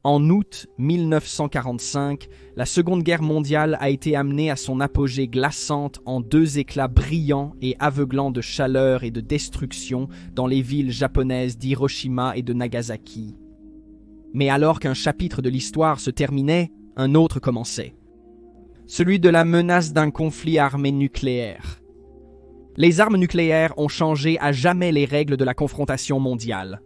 En août 1945, la Seconde Guerre mondiale a été amenée à son apogée glaçante en deux éclats brillants et aveuglants de chaleur et de destruction dans les villes japonaises d'Hiroshima et de Nagasaki. Mais alors qu'un chapitre de l'histoire se terminait, un autre commençait. Celui de la menace d'un conflit armé nucléaire. Les armes nucléaires ont changé à jamais les règles de la confrontation mondiale.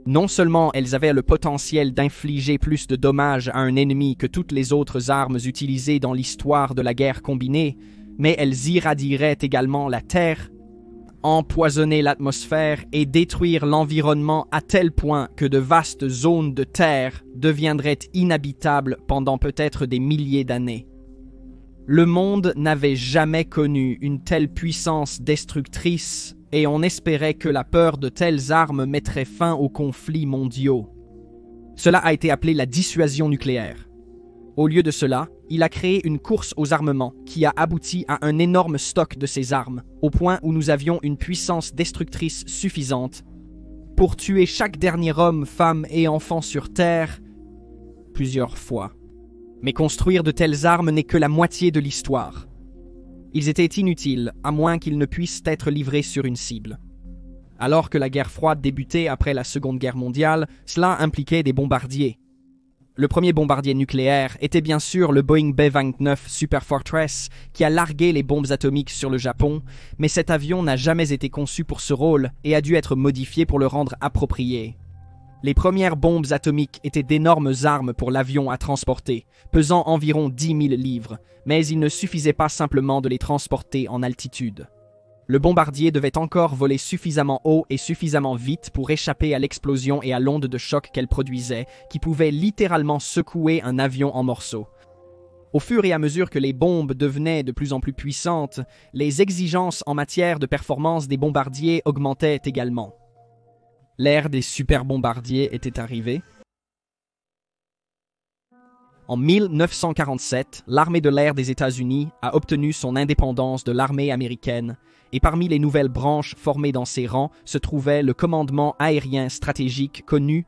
Non seulement elles avaient le potentiel d'infliger plus de dommages à un ennemi que toutes les autres armes utilisées dans l'histoire de la guerre combinée, mais elles irradieraient également la Terre, empoisonner l'atmosphère et détruire l'environnement à tel point que de vastes zones de terre deviendraient inhabitables pendant peut-être des milliers d'années. Le monde n'avait jamais connu une telle puissance destructrice et on espérait que la peur de telles armes mettrait fin aux conflits mondiaux. Cela a été appelé la dissuasion nucléaire. Au lieu de cela, il a créé une course aux armements qui a abouti à un énorme stock de ces armes, au point où nous avions une puissance destructrice suffisante pour tuer chaque dernier homme, femme et enfant sur Terre plusieurs fois. Mais construire de telles armes n'est que la moitié de l'histoire. Ils étaient inutiles, à moins qu'ils ne puissent être livrés sur une cible. Alors que la guerre froide débutait après la Seconde Guerre mondiale, cela impliquait des bombardiers. Le premier bombardier nucléaire était bien sûr le Boeing B-29 Super Fortress qui a largué les bombes atomiques sur le Japon, mais cet avion n'a jamais été conçu pour ce rôle et a dû être modifié pour le rendre approprié. Les premières bombes atomiques étaient d'énormes armes pour l'avion à transporter, pesant environ 10 000 livres, mais il ne suffisait pas simplement de les transporter en altitude. Le bombardier devait encore voler suffisamment haut et suffisamment vite pour échapper à l'explosion et à l'onde de choc qu'elle produisait, qui pouvait littéralement secouer un avion en morceaux. Au fur et à mesure que les bombes devenaient de plus en plus puissantes, les exigences en matière de performance des bombardiers augmentaient également. L'ère des super-bombardiers était arrivée. En 1947, l'armée de l'air des États-Unis a obtenu son indépendance de l'armée américaine, et parmi les nouvelles branches formées dans ses rangs se trouvait le commandement aérien stratégique connu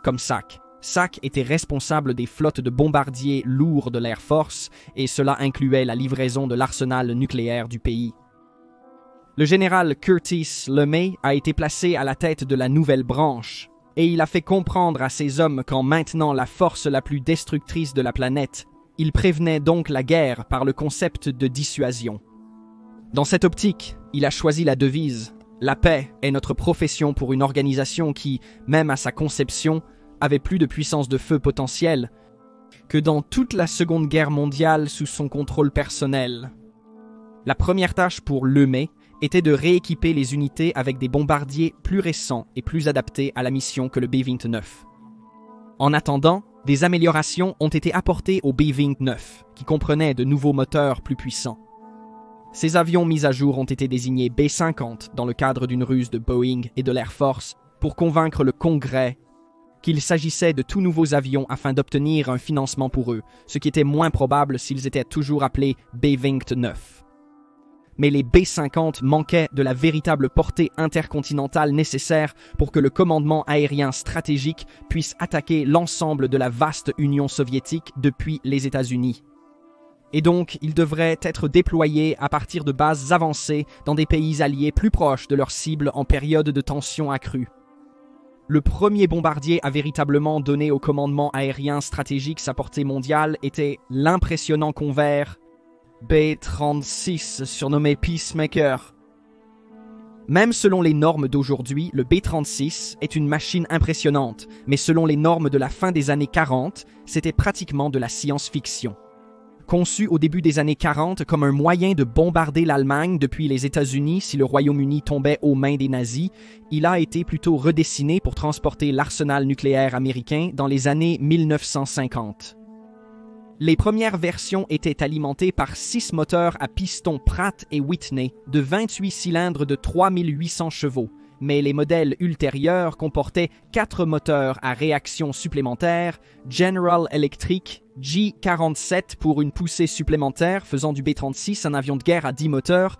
comme SAC. SAC était responsable des flottes de bombardiers lourds de l'Air Force, et cela incluait la livraison de l'arsenal nucléaire du pays. Le général Curtis LeMay a été placé à la tête de la nouvelle branche, et il a fait comprendre à ses hommes qu'en maintenant la force la plus destructrice de la planète, il prévenait donc la guerre par le concept de dissuasion. Dans cette optique, il a choisi la devise « La paix est notre profession pour une organisation qui, même à sa conception, avait plus de puissance de feu potentielle que dans toute la Seconde Guerre mondiale sous son contrôle personnel. » La première tâche pour LeMay était de rééquiper les unités avec des bombardiers plus récents et plus adaptés à la mission que le B-29. En attendant, des améliorations ont été apportées au B-29, qui comprenait de nouveaux moteurs plus puissants. Ces avions mis à jour ont été désignés B-50 dans le cadre d'une ruse de Boeing et de l'Air Force pour convaincre le Congrès qu'il s'agissait de tout nouveaux avions afin d'obtenir un financement pour eux, ce qui était moins probable s'ils étaient toujours appelés B-29. Mais les B-50 manquaient de la véritable portée intercontinentale nécessaire pour que le commandement aérien stratégique puisse attaquer l'ensemble de la vaste Union soviétique depuis les États-Unis. Et donc, ils devraient être déployés à partir de bases avancées dans des pays alliés plus proches de leurs cibles en période de tension accrue. Le premier bombardier à véritablement donner au commandement aérien stratégique sa portée mondiale était l'impressionnant Convair B-36, surnommé Peacemaker. Même selon les normes d'aujourd'hui, le B-36 est une machine impressionnante, mais selon les normes de la fin des années 40, c'était pratiquement de la science-fiction. Conçu au début des années 40 comme un moyen de bombarder l'Allemagne depuis les États-Unis si le Royaume-Uni tombait aux mains des nazis, il a été plutôt redessiné pour transporter l'arsenal nucléaire américain dans les années 1950. Les premières versions étaient alimentées par 6 moteurs à piston Pratt & Whitney de 28 cylindres de 3800 chevaux, mais les modèles ultérieurs comportaient 4 moteurs à réaction supplémentaire, General Electric G47 pour une poussée supplémentaire faisant du B-36 un avion de guerre à 10 moteurs,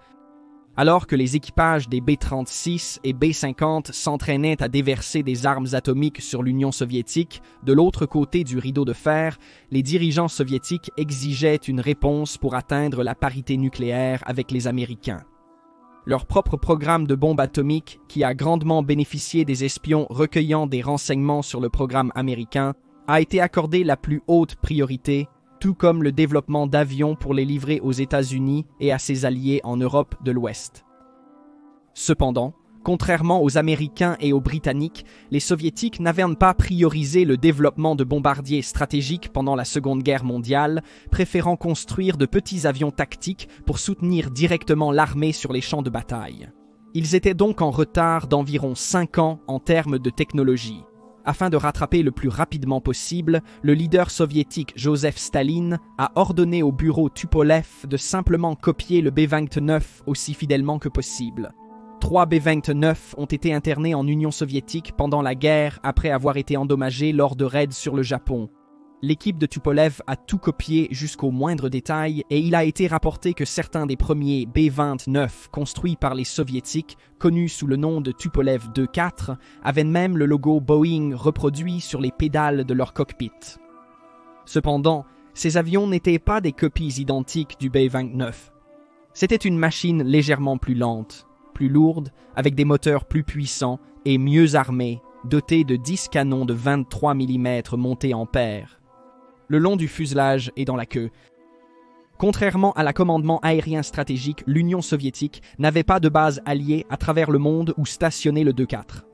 Alors que les équipages des B-36 et B-50 s'entraînaient à déverser des armes atomiques sur l'Union soviétique, de l'autre côté du rideau de fer, les dirigeants soviétiques exigeaient une réponse pour atteindre la parité nucléaire avec les Américains. Leur propre programme de bombes atomiques, qui a grandement bénéficié des espions recueillant des renseignements sur le programme américain, a été accordé la plus haute priorité, tout comme le développement d'avions pour les livrer aux États-Unis et à ses alliés en Europe de l'Ouest. Cependant, contrairement aux Américains et aux Britanniques, les Soviétiques n'avaient pas priorisé le développement de bombardiers stratégiques pendant la Seconde Guerre mondiale, préférant construire de petits avions tactiques pour soutenir directement l'armée sur les champs de bataille. Ils étaient donc en retard d'environ 5 ans en termes de technologie. Afin de rattraper le plus rapidement possible, le leader soviétique Joseph Staline a ordonné au bureau Tupolev de simplement copier le B-29 aussi fidèlement que possible. 3 B-29 ont été internés en Union soviétique pendant la guerre après avoir été endommagés lors de raids sur le Japon. L'équipe de Tupolev a tout copié jusqu'au moindre détail et il a été rapporté que certains des premiers B-29 construits par les Soviétiques, connus sous le nom de Tupolev II-4, avaient même le logo Boeing reproduit sur les pédales de leur cockpit. Cependant, ces avions n'étaient pas des copies identiques du B-29. C'était une machine légèrement plus lente, plus lourde, avec des moteurs plus puissants et mieux armés, dotée de 10 canons de 23 mm montés en paire, le long du fuselage et dans la queue. Contrairement à la commandement aérien stratégique, l'Union soviétique n'avait pas de base alliée à travers le monde où stationner le II-4.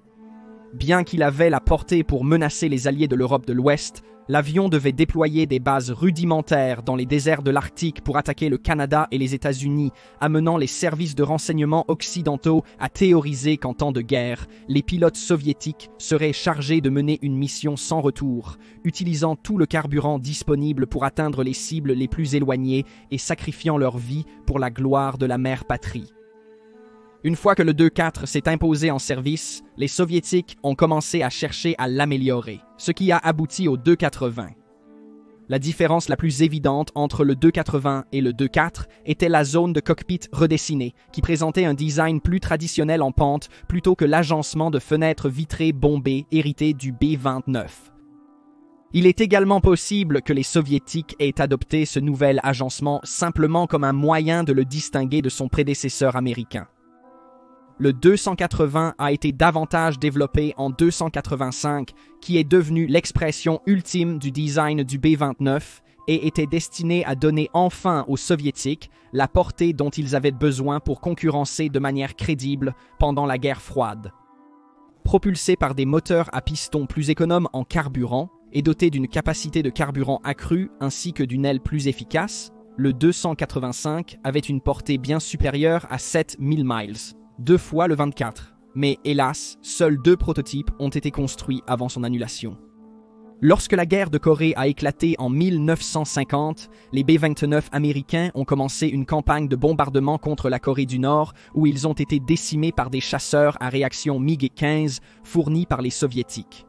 Bien qu'il avait la portée pour menacer les alliés de l'Europe de l'Ouest, l'avion devait déployer des bases rudimentaires dans les déserts de l'Arctique pour attaquer le Canada et les États-Unis, amenant les services de renseignement occidentaux à théoriser qu'en temps de guerre, les pilotes soviétiques seraient chargés de mener une mission sans retour, utilisant tout le carburant disponible pour atteindre les cibles les plus éloignées et sacrifiant leur vie pour la gloire de la mère patrie. Une fois que le II-4 s'est imposé en service, les Soviétiques ont commencé à chercher à l'améliorer, ce qui a abouti au II-80. La différence la plus évidente entre le II-80 et le II-4 était la zone de cockpit redessinée, qui présentait un design plus traditionnel en pente plutôt que l'agencement de fenêtres vitrées bombées hérité du B-29. Il est également possible que les Soviétiques aient adopté ce nouvel agencement simplement comme un moyen de le distinguer de son prédécesseur américain. Le 280 a été davantage développé en 285, qui est devenu l'expression ultime du design du B-29 et était destiné à donner enfin aux Soviétiques la portée dont ils avaient besoin pour concurrencer de manière crédible pendant la guerre froide. Propulsé par des moteurs à piston plus économes en carburant et doté d'une capacité de carburant accrue ainsi que d'une aile plus efficace, le 285 avait une portée bien supérieure à 7000 miles. 2 fois le 24, mais hélas, seuls 2 prototypes ont été construits avant son annulation. Lorsque la guerre de Corée a éclaté en 1950, les B-29 américains ont commencé une campagne de bombardement contre la Corée du Nord où ils ont été décimés par des chasseurs à réaction MiG-15 fournis par les Soviétiques.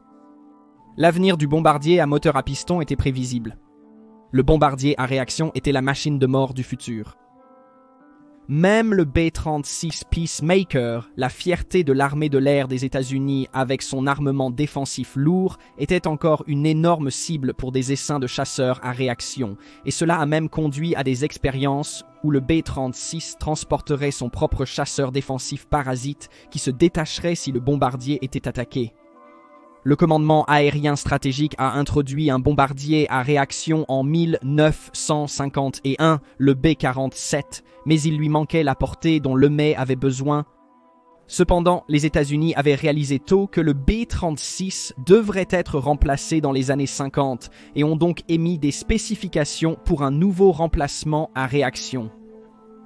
L'avenir du bombardier à moteur à piston était prévisible. Le bombardier à réaction était la machine de mort du futur. Même le B-36 Peacemaker, la fierté de l'armée de l'air des États-Unis avec son armement défensif lourd, était encore une énorme cible pour des essaims de chasseurs à réaction, et cela a même conduit à des expériences où le B-36 transporterait son propre chasseur défensif parasite qui se détacherait si le bombardier était attaqué. Le commandement aérien stratégique a introduit un bombardier à réaction en 1951, le B-47, mais il lui manquait la portée dont Lemay avait besoin. Cependant, les États-Unis avaient réalisé tôt que le B-36 devrait être remplacé dans les années 50 et ont donc émis des spécifications pour un nouveau remplacement à réaction.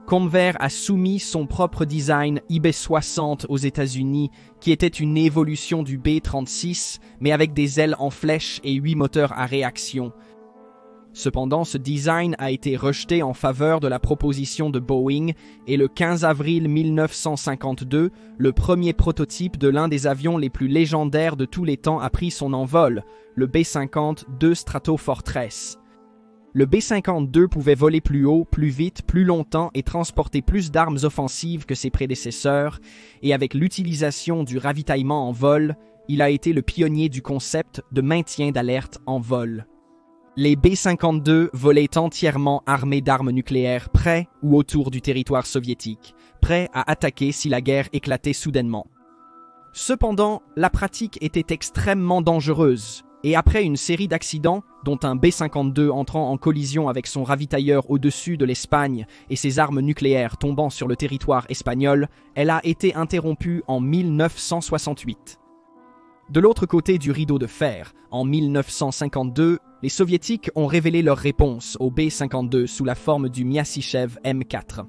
Convair a soumis son propre design IB-60 aux États-Unis, qui était une évolution du B-36, mais avec des ailes en flèche et 8 moteurs à réaction. Cependant, ce design a été rejeté en faveur de la proposition de Boeing et le 15 avril 1952, le premier prototype de l'un des avions les plus légendaires de tous les temps a pris son envol, le B-52 Stratofortress. Le B-52 pouvait voler plus haut, plus vite, plus longtemps et transporter plus d'armes offensives que ses prédécesseurs, et avec l'utilisation du ravitaillement en vol, il a été le pionnier du concept de maintien d'alerte en vol. Les B-52 volaient entièrement armés d'armes nucléaires près ou autour du territoire soviétique, prêts à attaquer si la guerre éclatait soudainement. Cependant, la pratique était extrêmement dangereuse, et après une série d'accidents, dont un B-52 entrant en collision avec son ravitailleur au-dessus de l'Espagne et ses armes nucléaires tombant sur le territoire espagnol, elle a été interrompue en 1968. De l'autre côté du rideau de fer, en 1952, les Soviétiques ont révélé leur réponse au B-52 sous la forme du Myasishchev M4.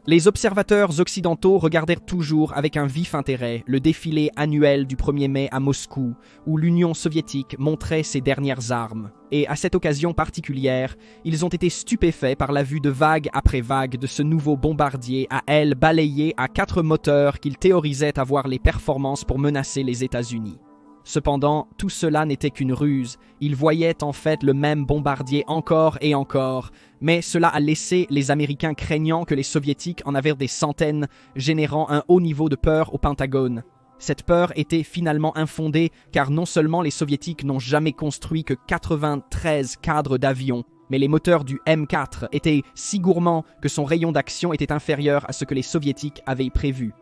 Les observateurs occidentaux regardèrent toujours avec un vif intérêt le défilé annuel du 1er mai à Moscou, où l'Union soviétique montrait ses dernières armes. Et à cette occasion particulière, ils ont été stupéfaits par la vue de vague après vague de ce nouveau bombardier à ailes balayées à 4 moteurs qu'ils théorisaient avoir les performances pour menacer les États-Unis. Cependant, tout cela n'était qu'une ruse. Ils voyaient en fait le même bombardier encore et encore, mais cela a laissé les Américains craignant que les Soviétiques en avaient des centaines, générant un haut niveau de peur au Pentagone. Cette peur était finalement infondée, car non seulement les Soviétiques n'ont jamais construit que 93 cadres d'avions, mais les moteurs du M4 étaient si gourmands que son rayon d'action était inférieur à ce que les Soviétiques avaient prévu.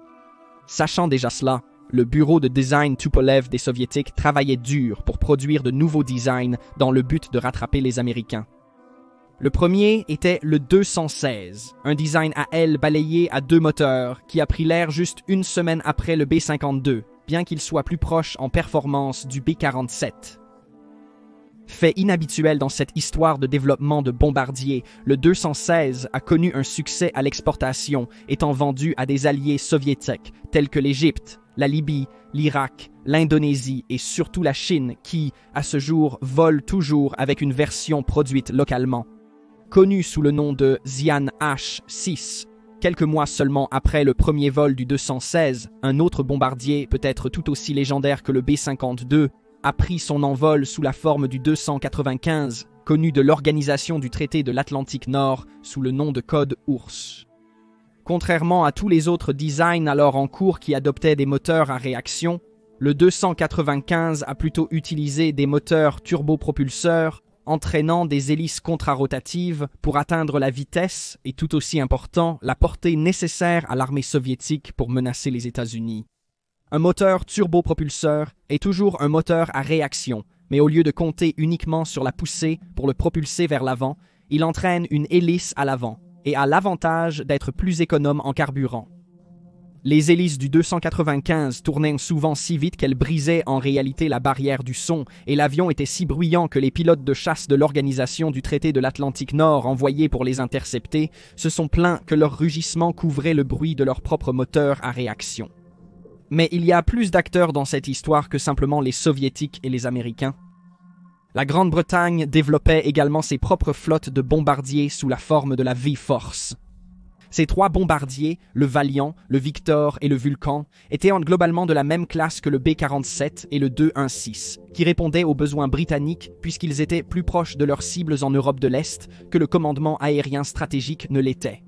Sachant déjà cela, le bureau de design Tupolev des Soviétiques travaillait dur pour produire de nouveaux designs dans le but de rattraper les Américains. Le premier était le 216, un design à ailes balayées à 2 moteurs qui a pris l'air juste une semaine après le B-52, bien qu'il soit plus proche en performance du B-47. Fait inhabituel dans cette histoire de développement de bombardiers, le 216 a connu un succès à l'exportation, étant vendu à des alliés soviétiques tels que l'Égypte, la Libye, l'Irak, l'Indonésie et surtout la Chine qui, à ce jour, vole toujours avec une version produite localement. Connu sous le nom de Xi'an H-6, quelques mois seulement après le premier vol du 216, un autre bombardier, peut-être tout aussi légendaire que le B-52, a pris son envol sous la forme du 295, connu de l'Organisation du traité de l'Atlantique Nord sous le nom de code OURSS. Contrairement à tous les autres designs alors en cours qui adoptaient des moteurs à réaction, le 295 a plutôt utilisé des moteurs turbopropulseurs, entraînant des hélices contrarotatives pour atteindre la vitesse et, tout aussi important, la portée nécessaire à l'armée soviétique pour menacer les États-Unis. Un moteur turbopropulseur est toujours un moteur à réaction, mais au lieu de compter uniquement sur la poussée pour le propulser vers l'avant, il entraîne une hélice à l'avant et a l'avantage d'être plus économe en carburant. Les hélices du 295 tournaient souvent si vite qu'elles brisaient en réalité la barrière du son, et l'avion était si bruyant que les pilotes de chasse de l'Organisation du traité de l'Atlantique Nord envoyés pour les intercepter se sont plaints que leur rugissement couvrait le bruit de leur propre moteur à réaction. Mais il y a plus d'acteurs dans cette histoire que simplement les Soviétiques et les Américains. La Grande-Bretagne développait également ses propres flottes de bombardiers sous la forme de la V-Force. Ces 3 bombardiers, le Valiant, le Victor et le Vulcan, étaient globalement de la même classe que le B-47 et le 216, qui répondaient aux besoins britanniques puisqu'ils étaient plus proches de leurs cibles en Europe de l'Est que le commandement aérien stratégique ne l'était.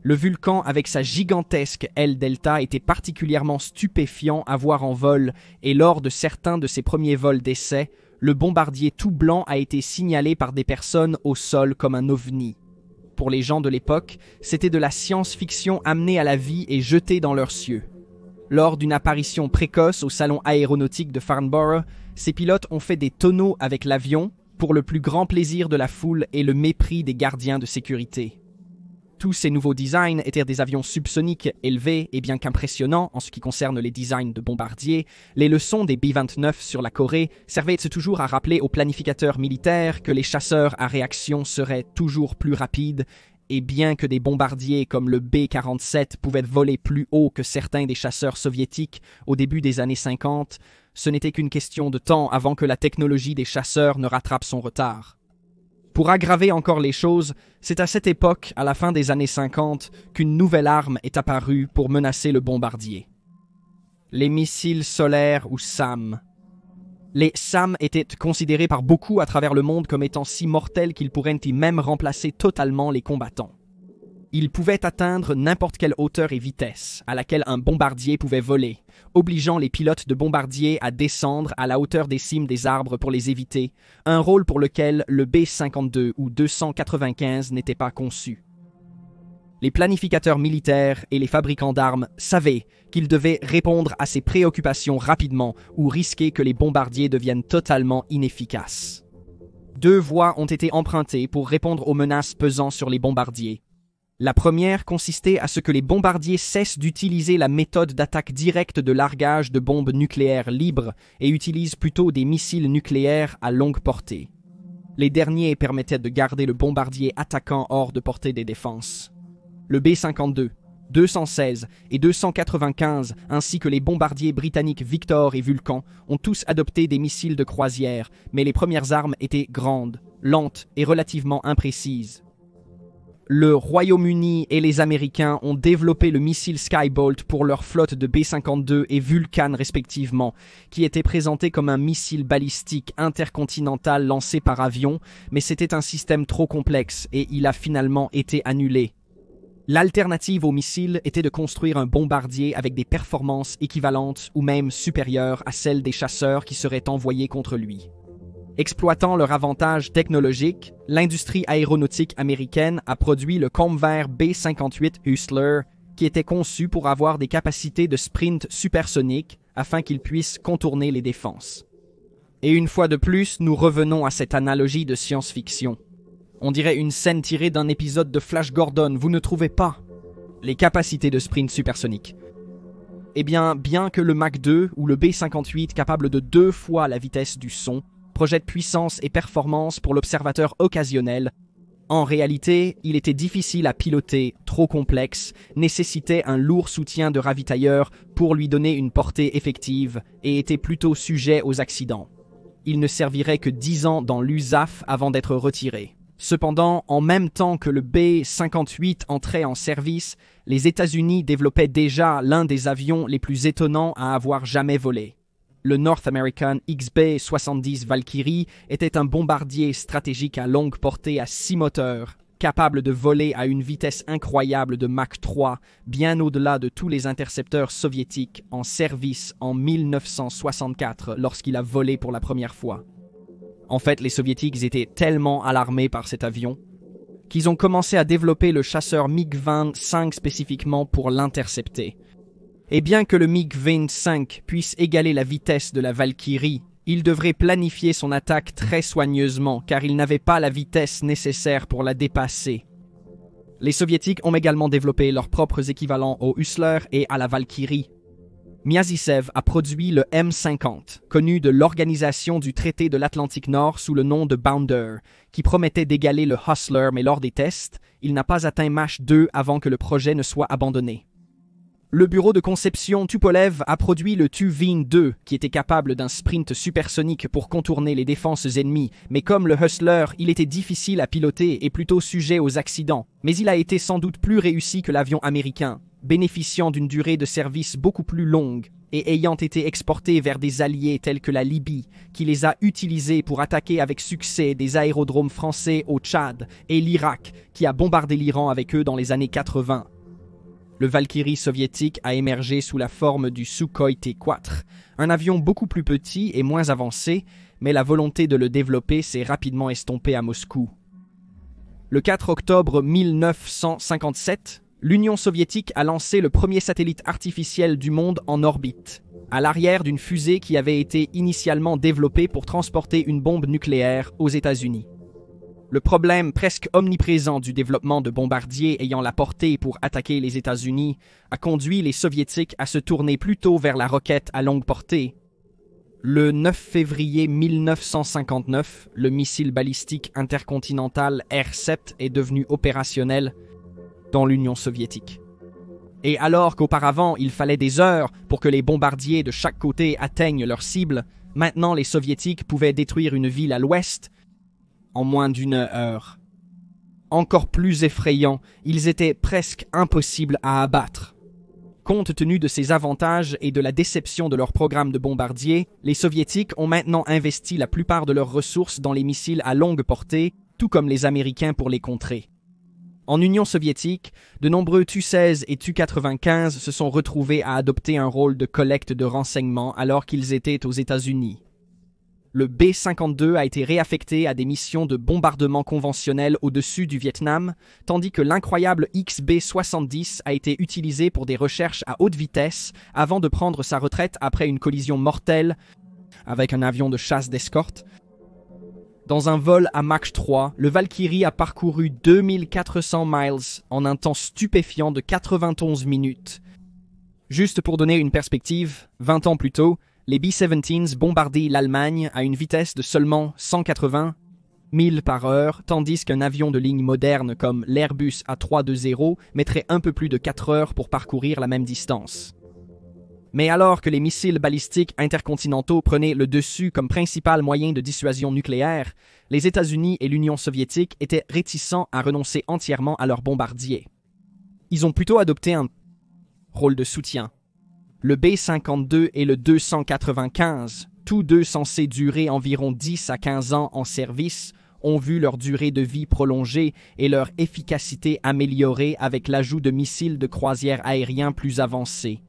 Le Vulcan, avec sa gigantesque aile delta, était particulièrement stupéfiant à voir en vol, et lors de certains de ses premiers vols d'essai, le bombardier tout blanc a été signalé par des personnes au sol comme un ovni. Pour les gens de l'époque, c'était de la science-fiction amenée à la vie et jetée dans leurs cieux. Lors d'une apparition précoce au salon aéronautique de Farnborough, ces pilotes ont fait des tonneaux avec l'avion pour le plus grand plaisir de la foule et le mépris des gardiens de sécurité. Tous ces nouveaux designs étaient des avions subsoniques élevés et bien qu'impressionnants en ce qui concerne les designs de bombardiers, les leçons des B-29 sur la Corée servaient toujours à rappeler aux planificateurs militaires que les chasseurs à réaction seraient toujours plus rapides, et bien que des bombardiers comme le B-47 pouvaient voler plus haut que certains des chasseurs soviétiques au début des années 50, ce n'était qu'une question de temps avant que la technologie des chasseurs ne rattrape son retard. Pour aggraver encore les choses, c'est à cette époque, à la fin des années 50, qu'une nouvelle arme est apparue pour menacer le bombardier. Les missiles solaires ou SAM. Les SAM étaient considérés par beaucoup à travers le monde comme étant si mortels qu'ils pourraient y même remplacer totalement les combattants. Ils pouvaient atteindre n'importe quelle hauteur et vitesse à laquelle un bombardier pouvait voler, obligeant les pilotes de bombardiers à descendre à la hauteur des cimes des arbres pour les éviter, un rôle pour lequel le B-52 ou 295 n'était pas conçu. Les planificateurs militaires et les fabricants d'armes savaient qu'ils devaient répondre à ces préoccupations rapidement ou risquer que les bombardiers deviennent totalement inefficaces. Deux voies ont été empruntées pour répondre aux menaces pesant sur les bombardiers. La première consistait à ce que les bombardiers cessent d'utiliser la méthode d'attaque directe de largage de bombes nucléaires libres et utilisent plutôt des missiles nucléaires à longue portée. Les derniers permettaient de garder le bombardier attaquant hors de portée des défenses. Le B-52, 216 et 295, ainsi que les bombardiers britanniques Victor et Vulcan, ont tous adopté des missiles de croisière, mais les premières armes étaient grandes, lentes et relativement imprécises. Le Royaume-Uni et les Américains ont développé le missile Skybolt pour leur flotte de B-52 et Vulcan respectivement, qui était présenté comme un missile balistique intercontinental lancé par avion, mais c'était un système trop complexe et il a finalement été annulé. L'alternative au missile était de construire un bombardier avec des performances équivalentes ou même supérieures à celles des chasseurs qui seraient envoyés contre lui. Exploitant leur avantage technologique, l'industrie aéronautique américaine a produit le Convair B-58 Hustler, qui était conçu pour avoir des capacités de sprint supersoniques afin qu'il puisse contourner les défenses. Et une fois de plus, nous revenons à cette analogie de science-fiction. On dirait une scène tirée d'un épisode de Flash Gordon, vous ne trouvez pas? Les capacités de sprint supersonique. Eh bien que le Mach 2 ou le B-58 capable de 2 fois la vitesse du son projette puissance et performance pour l'observateur occasionnel, en réalité, il était difficile à piloter, trop complexe, nécessitait un lourd soutien de ravitailleur pour lui donner une portée effective et était plutôt sujet aux accidents. Il ne servirait que 10 ans dans l'USAF avant d'être retiré. Cependant, en même temps que le B-58 entrait en service, les États-Unis développaient déjà l'un des avions les plus étonnants à avoir jamais volé. Le North American XB-70 Valkyrie était un bombardier stratégique à longue portée à 6 moteurs, capable de voler à une vitesse incroyable de Mach 3, bien au-delà de tous les intercepteurs soviétiques en service en 1964 lorsqu'il a volé pour la première fois. En fait, les soviétiques étaient tellement alarmés par cet avion qu'ils ont commencé à développer le chasseur MiG-25 spécifiquement pour l'intercepter. Et bien que le MiG-25 puisse égaler la vitesse de la Valkyrie, il devrait planifier son attaque très soigneusement car il n'avait pas la vitesse nécessaire pour la dépasser. Les soviétiques ont également développé leurs propres équivalents au Hustler et à la Valkyrie. Miazisev a produit le M50, connu de l'Organisation du Traité de l'Atlantique Nord sous le nom de Bounder, qui promettait d'égaler le Hustler, mais lors des tests, il n'a pas atteint Mach 2 avant que le projet ne soit abandonné. Le bureau de conception Tupolev a produit le Tuving-2, qui était capable d'un sprint supersonique pour contourner les défenses ennemies, mais comme le Hustler, il était difficile à piloter et plutôt sujet aux accidents, mais il a été sans doute plus réussi que l'avion américain, bénéficiant d'une durée de service beaucoup plus longue et ayant été exporté vers des alliés tels que la Libye, qui les a utilisés pour attaquer avec succès des aérodromes français au Tchad, et l'Irak, qui a bombardé l'Iran avec eux dans les années 80. Le Valkyrie soviétique a émergé sous la forme du Sukhoi T-4, un avion beaucoup plus petit et moins avancé, mais la volonté de le développer s'est rapidement estompée à Moscou. Le 4 octobre 1957, l'Union soviétique a lancé le premier satellite artificiel du monde en orbite, à l'arrière d'une fusée qui avait été initialement développée pour transporter une bombe nucléaire aux États-Unis. Le problème presque omniprésent du développement de bombardiers ayant la portée pour attaquer les États-Unis a conduit les Soviétiques à se tourner plutôt vers la roquette à longue portée. Le 9 février 1959, le missile balistique intercontinental R-7 est devenu opérationnel dans l'Union soviétique. Et alors qu'auparavant il fallait des heures pour que les bombardiers de chaque côté atteignent leur cible, maintenant les Soviétiques pouvaient détruire une ville à l'ouest en moins d'une heure. Encore plus effrayant, ils étaient presque impossibles à abattre. Compte tenu de ces avantages et de la déception de leur programme de bombardiers, les Soviétiques ont maintenant investi la plupart de leurs ressources dans les missiles à longue portée, tout comme les Américains pour les contrer. En Union soviétique, de nombreux Tu-16 et Tu-95 se sont retrouvés à adopter un rôle de collecte de renseignements alors qu'ils étaient aux États-Unis. Le B-52 a été réaffecté à des missions de bombardement conventionnelles au-dessus du Vietnam, tandis que l'incroyable XB-70 a été utilisé pour des recherches à haute vitesse avant de prendre sa retraite après une collision mortelle avec un avion de chasse d'escorte. Dans un vol à Mach 3, le Valkyrie a parcouru 2400 miles en un temps stupéfiant de 91 minutes. Juste pour donner une perspective, 20 ans plus tôt, les B-17s bombardaient l'Allemagne à une vitesse de seulement 180 000 par heure, tandis qu'un avion de ligne moderne comme l'Airbus A320 mettrait un peu plus de 4 heures pour parcourir la même distance. Mais alors que les missiles balistiques intercontinentaux prenaient le dessus comme principal moyen de dissuasion nucléaire, les États-Unis et l'Union soviétique étaient réticents à renoncer entièrement à leurs bombardiers. Ils ont plutôt adopté un rôle de soutien. Le B-52 et le 295, tous deux censés durer environ 10 à 15 ans en service, ont vu leur durée de vie prolongée et leur efficacité améliorée avec l'ajout de missiles de croisière aériens plus avancés.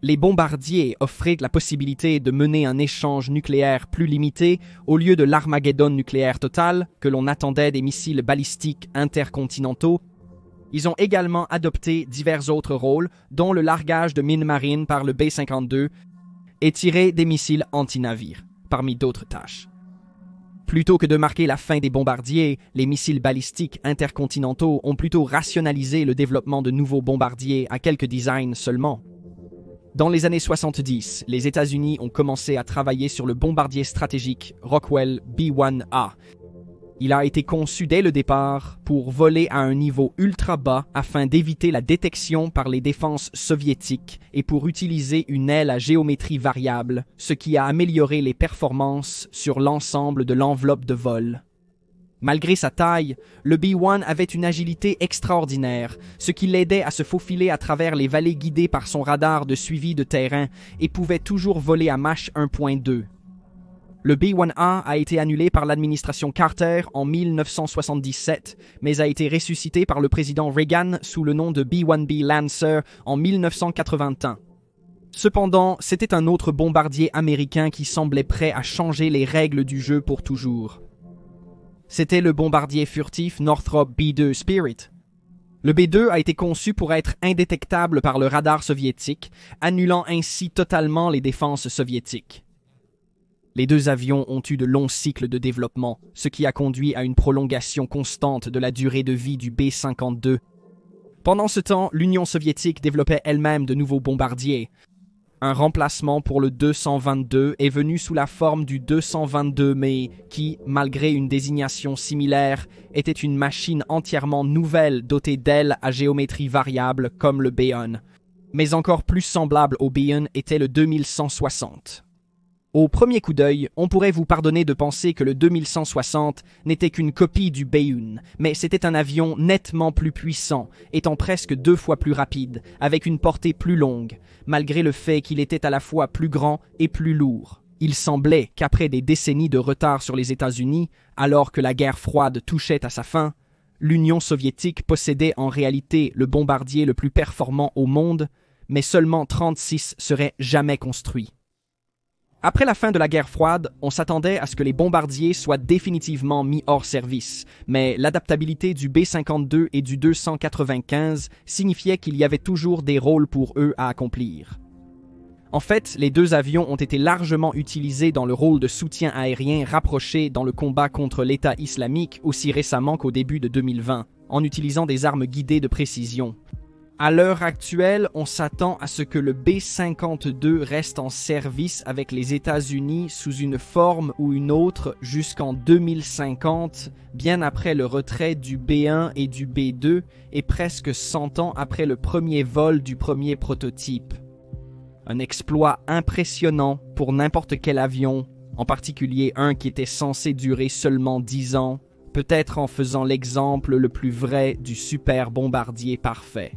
Les bombardiers offraient la possibilité de mener un échange nucléaire plus limité au lieu de l'Armageddon nucléaire total que l'on attendait des missiles balistiques intercontinentaux. Ils ont également adopté divers autres rôles, dont le largage de mines marines par le B-52 et tirer des missiles anti-navires, parmi d'autres tâches. Plutôt que de marquer la fin des bombardiers, les missiles balistiques intercontinentaux ont plutôt rationalisé le développement de nouveaux bombardiers à quelques designs seulement. Dans les années 70, les États-Unis ont commencé à travailler sur le bombardier stratégique Rockwell B-1A. Il a été conçu dès le départ pour voler à un niveau ultra bas afin d'éviter la détection par les défenses soviétiques et pour utiliser une aile à géométrie variable, ce qui a amélioré les performances sur l'ensemble de l'enveloppe de vol. Malgré sa taille, le B-1 avait une agilité extraordinaire, ce qui l'aidait à se faufiler à travers les vallées guidées par son radar de suivi de terrain et pouvait toujours voler à Mach 1.2. Le B-1A a été annulé par l'administration Carter en 1977, mais a été ressuscité par le président Reagan sous le nom de B-1B Lancer en 1981. Cependant, c'était un autre bombardier américain qui semblait prêt à changer les règles du jeu pour toujours. C'était le bombardier furtif Northrop B-2 Spirit. Le B-2 a été conçu pour être indétectable par le radar soviétique, annulant ainsi totalement les défenses soviétiques. Les deux avions ont eu de longs cycles de développement, ce qui a conduit à une prolongation constante de la durée de vie du B-52. Pendant ce temps, l'Union soviétique développait elle-même de nouveaux bombardiers. Un remplacement pour le 222 est venu sous la forme du 222 mais qui, malgré une désignation similaire, était une machine entièrement nouvelle dotée d'ailes à géométrie variable comme le B-1. Mais encore plus semblable au B-1 était le 2160. Au premier coup d'œil, on pourrait vous pardonner de penser que le 2160 n'était qu'une copie du B-1, mais c'était un avion nettement plus puissant, étant presque 2 fois plus rapide, avec une portée plus longue, malgré le fait qu'il était à la fois plus grand et plus lourd. Il semblait qu'après des décennies de retard sur les États-Unis, alors que la guerre froide touchait à sa fin, l'Union soviétique possédait en réalité le bombardier le plus performant au monde, mais seulement 36 seraient jamais construits. Après la fin de la guerre froide, on s'attendait à ce que les bombardiers soient définitivement mis hors service, mais l'adaptabilité du B-52 et du 295 signifiait qu'il y avait toujours des rôles pour eux à accomplir. En fait, les deux avions ont été largement utilisés dans le rôle de soutien aérien rapproché dans le combat contre l'État islamique aussi récemment qu'au début de 2020, en utilisant des armes guidées de précision. À l'heure actuelle, on s'attend à ce que le B-52 reste en service avec les États-Unis sous une forme ou une autre jusqu'en 2050, bien après le retrait du B-1 et du B-2 et presque 100 ans après le premier vol du premier prototype. Un exploit impressionnant pour n'importe quel avion, en particulier un qui était censé durer seulement 10 ans, peut-être en faisant l'exemple le plus vrai du super bombardier parfait.